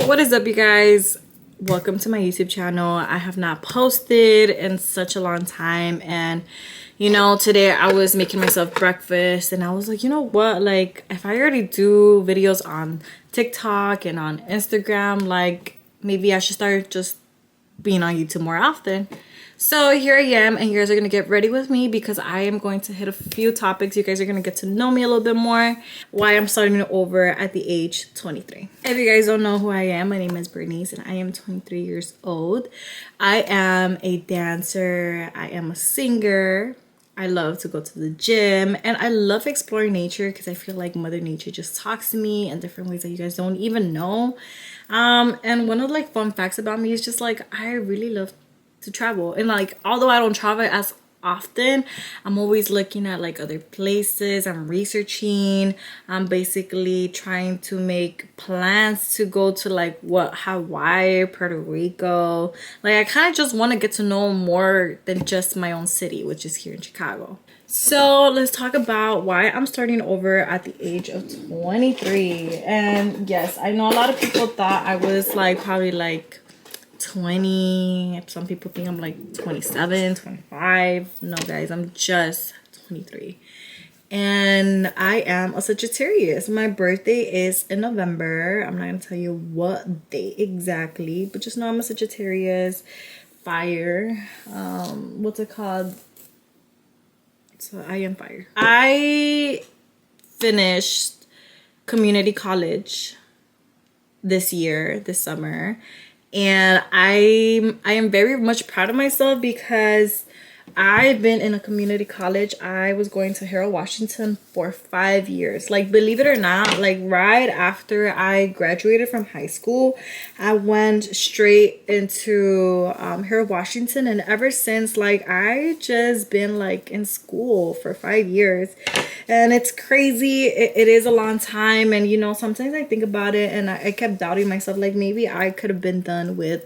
What is up, you guys? Welcome to my YouTube channel. I have not posted in such a long time, and today I was making myself breakfast and I was like, you know what, like if I already do videos on TikTok and on Instagram, like maybe I should start just being on YouTube more often. So here I am, and you guys are going to get ready with me because I am going to hit a few topics. You guys are going to get to know me a little bit more, why I'm starting over at the age 23. If you guys don't know who I am, my name is Bernice and I am 23 years old. I am a dancer, I am a singer, I love to go to the gym, and I love exploring nature because I feel like Mother Nature just talks to me in different ways that you guys don't even know. And one of the fun facts about me is just I really love to travel, and although I don't travel as often, I'm always looking at other places. I'm researching. I'm basically trying to make plans to go to Hawaii, Puerto Rico. I kind of just want to get to know more than just my own city, which is here in Chicago. So let's talk about why I'm starting over at the age of 23. And yes, I know a lot of people thought I was probably 20. Some people think I'm 27, 25. No, guys, I'm just 23. And I am a Sagittarius. My birthday is in November. I'm not gonna tell you what date exactly, but just know I'm a Sagittarius. Fire. What's it called? So I am fire. I finished community college this summer. And I am very much proud of myself because I've been in a community college. I was going to Harold Washington for 5 years. Believe it or not, right after I graduated from high school, I went straight into Harold Washington. And ever since, I just been in school for 5 years. And it's crazy. It is a long time. And, sometimes I think about it and I kept doubting myself. Maybe I could have been done with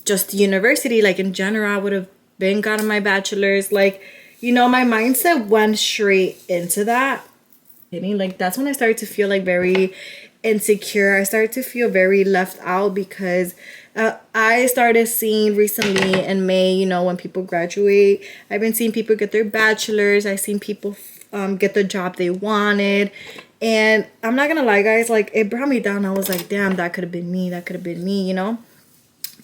just university. In general, I would have been gotten my bachelor's. My mindset went straight into that. That's when I started to feel very insecure. I started to feel very left out because I started seeing recently in May, when people graduate, I've been seeing people get their bachelor's. I've seen people get the job they wanted. And I'm not gonna lie, guys, it brought me down. I was like, damn, that could have been me. That could have been me,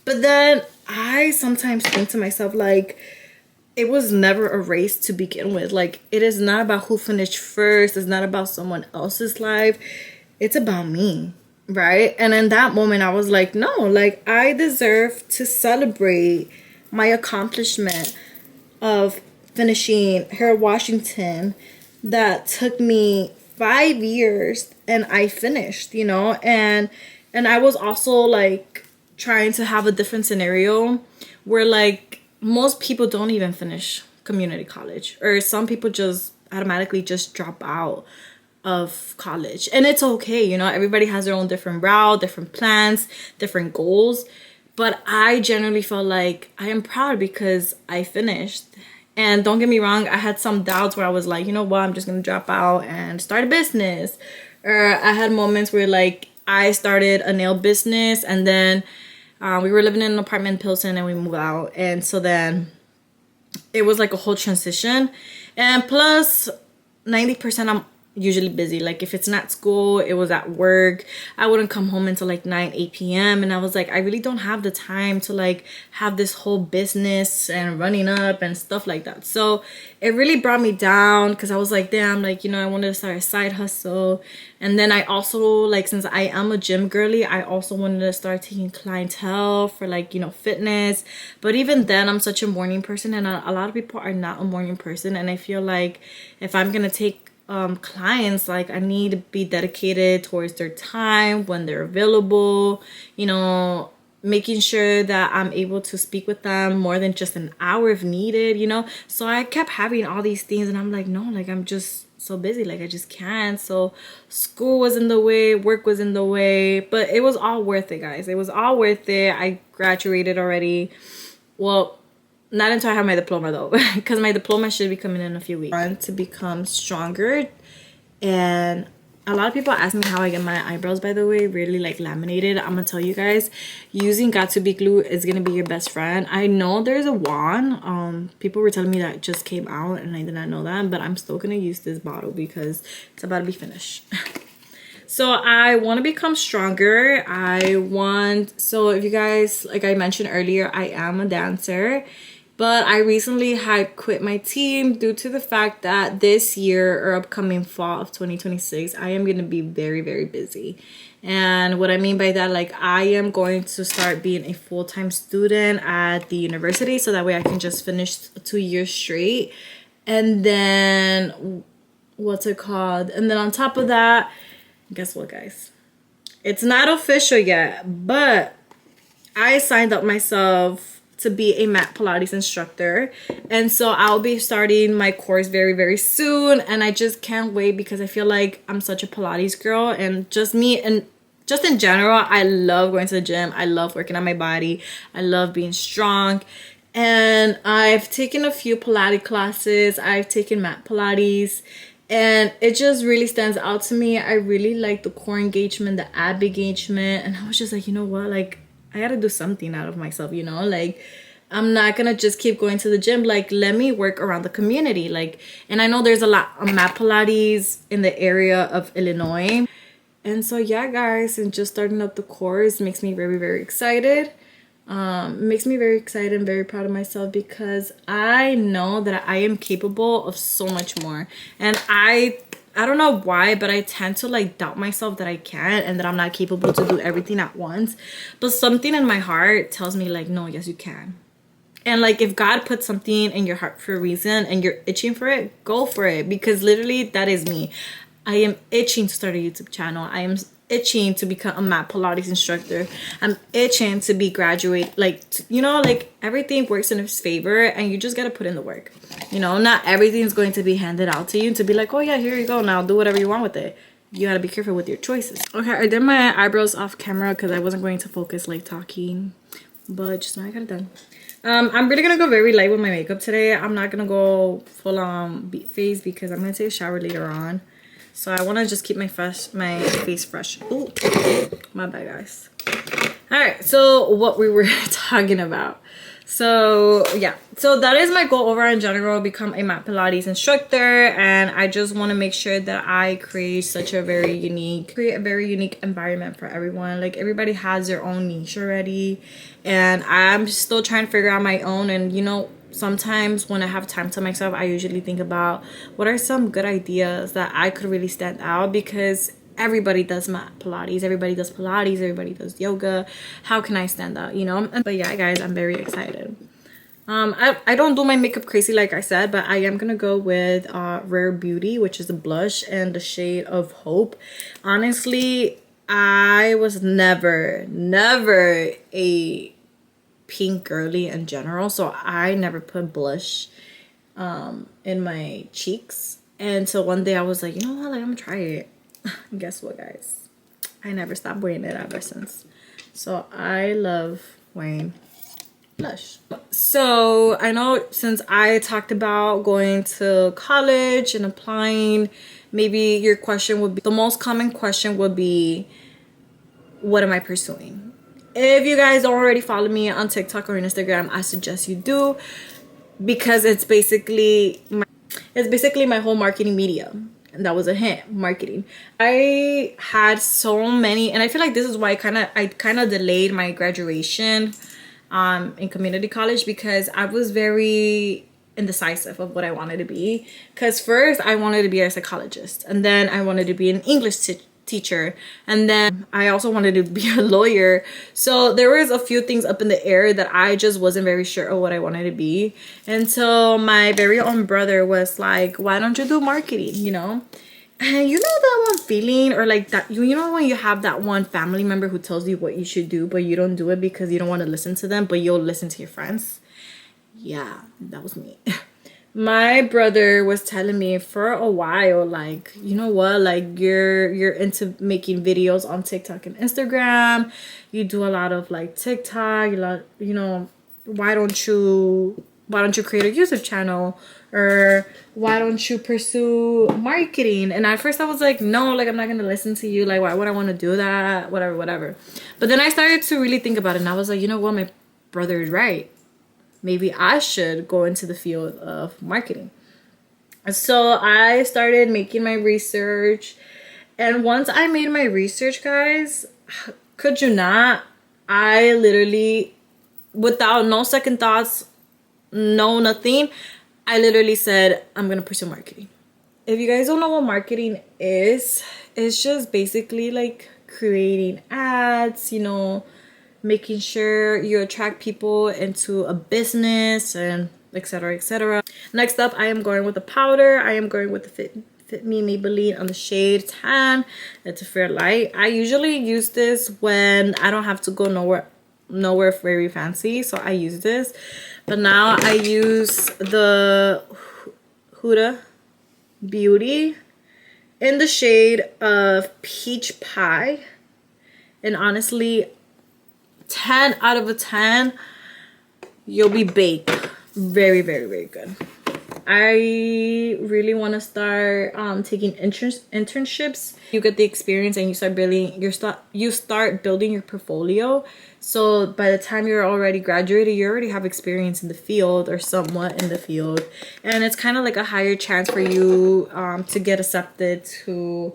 But then I sometimes think to myself, it was never a race to begin with. It is not about who finished first. It's not about someone else's life. It's about me, right? And in that moment, I was like, no, I deserve to celebrate my accomplishment of finishing Harold Washington that took me 5 years, and I finished, and I was also trying to have a different scenario where most people don't even finish community college, or some people just automatically just drop out of college. And it's okay, everybody has their own different route, different plans, different goals. But I generally felt like I am proud because I finished. And don't get me wrong, I had some doubts where I was like, you know what, I'm just gonna drop out and start a business. Or I had moments where I started a nail business, and then we were living in an apartment in Pilsen and we moved out. And so then it was a whole transition. And plus 90% I'm usually busy. If it's not school, it was at work. I wouldn't come home until 9, 8 p.m. And I was I really don't have the time to have this whole business and running up and stuff like that. So it really brought me down because I was damn, I wanted to start a side hustle. And then I also since I am a gym girly, I also wanted to start taking clientele for fitness. But even then, I'm such a morning person, and a lot of people are not a morning person. And I feel if I'm gonna take clients, I need to be dedicated towards their time when they're available, making sure that I'm able to speak with them more than just an hour if needed, So I kept having all these things, and I'm no, I'm just so busy, I just can't. So school was in the way, work was in the way, but it was all worth it, guys. It was all worth it. I graduated already. Well, not until I have my diploma though, because my diploma should be coming in a few weeks. I want to become stronger and a lot of people ask me how I get my eyebrows, by the way, really like laminated. I'm gonna tell you guys, using got to be glue is gonna be your best friend. I know there's a wand, people were telling me that just came out and I did not know that, but I'm still gonna use this bottle because it's about to be finished. So I want to become stronger. So if you guys, like I mentioned earlier, I am a dancer, but I recently had quit my team due to the fact that this year or upcoming fall of 2026, I am going to be very, very busy. And what I mean by that, like I am going to start being a full-time student at the university, so that way I can just finish 2 years straight. And then, what's it called? And then on top of that, guess what, guys? It's not official yet, but I signed up myself to be a mat Pilates instructor. And so I'll be starting my course very, very soon. And I just can't wait because I feel like I'm such a Pilates girl. And just me and just in general, I love going to the gym. I love working on my body. I love being strong. And I've taken a few Pilates classes. I've taken mat Pilates. And it just really stands out to me. I really like the core engagement, the ab engagement. And I was just like, you know what? Like, I gotta do something out of myself, you know? Like, I'm not gonna just keep going to the gym. Like, let me work around the community. Like, and I know there's a lot of mat Pilates in the area of Illinois. And so, yeah, guys, and just starting up the course makes me very, very excited. Makes me very excited and very proud of myself because I know that I am capable of so much more. And I don't know why, but I tend to like doubt myself that I can't and that I'm not capable to do everything at once. But something in my heart tells me like, no, yes, you can. And like if God put something in your heart for a reason and you're itching for it, go for it. Because literally that is me. I am itching to start a YouTube channel. I am itching to become a mat Pilates instructor. I'm itching to be graduate. Like, you know, like everything works in his favor and you just got to put in the work. You know, not everything's going to be handed out to you to be like, oh yeah, here you go. Now do whatever you want with it. You got to be careful with your choices. Okay, I did my eyebrows off camera because I wasn't going to focus like talking. But just now I got it done. I'm really going to go very light with my makeup today. I'm not going to go full on beat face because I'm going to take a shower later on. So I want to just keep my face fresh. Ooh, my bad, guys. All right, so what we were talking about. So yeah, so that is my goal overall in general, become a mat Pilates instructor. And I just want to make sure that I create a very unique environment for everyone. Like everybody has their own niche already. And I'm still trying to figure out my own. And you know, sometimes when I have time to myself, I usually think about what are some good ideas that I could really stand out, because everybody does mat Pilates, everybody does Pilates, everybody does yoga. How can I stand out, you know? But yeah, guys, I'm very excited. I don't do my makeup crazy like I said, but I am gonna go with Rare Beauty, which is a blush, and the shade of Hope. Honestly, I was never a pink girly in general, so I never put blush in my cheeks. And so one day I was like, you know what, like, I'm gonna try it. And guess what, guys? I never stopped wearing it ever since. So I love wearing blush. So I know since I talked about going to college and applying, maybe your question would be, the most common question would be, what am I pursuing? If you guys don't already follow me on TikTok or Instagram, I suggest you do, because it's basically my whole marketing medium. And that was a hint, marketing. I had so many, and I feel like this is why I kind of delayed my graduation in community college, because I was very indecisive of what I wanted to be. Because first I wanted to be a psychologist, and then I wanted to be an English teacher, and then I also wanted to be a lawyer. So there was a few things up in the air that I just wasn't very sure of what I wanted to be. And so my very own brother was like, why don't you do marketing, you know? And you know that one feeling, or like that, you know when you have that one family member who tells you what you should do, but you don't do it because you don't want to listen to them, but you'll listen to your friends? Yeah, that was me. My brother was telling me for a while, like, you know what, like you're into making videos on TikTok and Instagram. You do a lot of like TikTok, you know, why don't you why don't you create a YouTube channel, or why don't you pursue marketing? And at first I was like, no, like I'm not gonna listen to you, like why would I want to do that, whatever. But then I started to really think about it, and I was like, you know what, my brother is right. Maybe I should go into the field of marketing. So I started making my research, and once I made my research, guys, could you not, I literally, without no second thoughts, no nothing, I literally said, I'm gonna pursue marketing. If you guys don't know what marketing is, it's just basically like creating ads, you know, making sure you attract people into a business, and etc, etc. Next up, I am going with the powder. I am going with the Fit Me Maybelline on the shade Tan. It's a fair light. I usually use this when I don't have to go nowhere very fancy, so I use this. But now I use the Huda Beauty in the shade of Peach Pie, and honestly, 10 out of 10, you'll be baked. Very, very, very good. I really want to start taking internships. You get the experience and you start building your portfolio. So by the time you're already graduated, you already have experience in the field or somewhat in the field, and it's kind of like a higher chance for you to get accepted to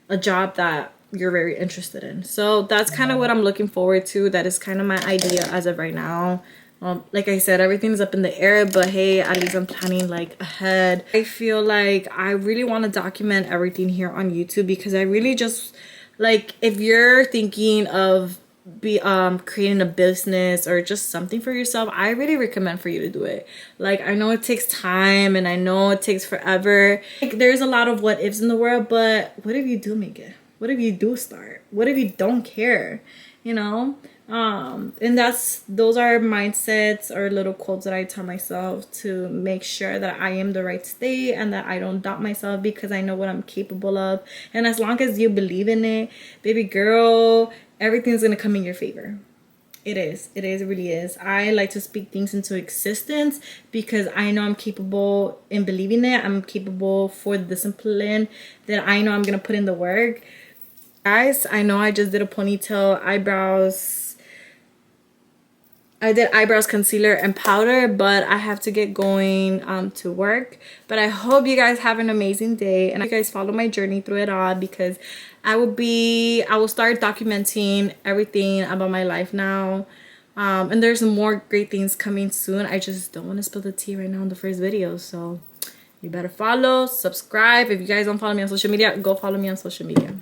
a job that you're very interested in. So that's kind of what I'm looking forward to. That is kind of my idea as of right now. Like I said, everything's up in the air, but hey, at least I'm planning like ahead. I feel like I really want to document everything here on YouTube, because I really just like, if you're thinking of creating a business or just something for yourself, I really recommend for you to do it. Like, I know it takes time and I know it takes forever. Like, there's a lot of what ifs in the world, but what if you do make it? What if you do start? What if you don't care? You know? And those are mindsets or little quotes that I tell myself to make sure that I am the right state and that I don't doubt myself, because I know what I'm capable of. And as long as you believe in it, baby girl, everything's gonna come in your favor. It really is. I like to speak things into existence because I know I'm capable in believing it. I'm capable for the discipline that I know I'm gonna put in the work. Guys, I know I just did a ponytail, eyebrows. I did eyebrows, concealer, and powder, but I have to get going to work. But I hope you guys have an amazing day, and you guys follow my journey through it all, because I will start documenting everything about my life now. And there's more great things coming soon. I just don't want to spill the tea right now in the first video, so you better follow, subscribe. If you guys don't follow me on social media, go follow me on social media.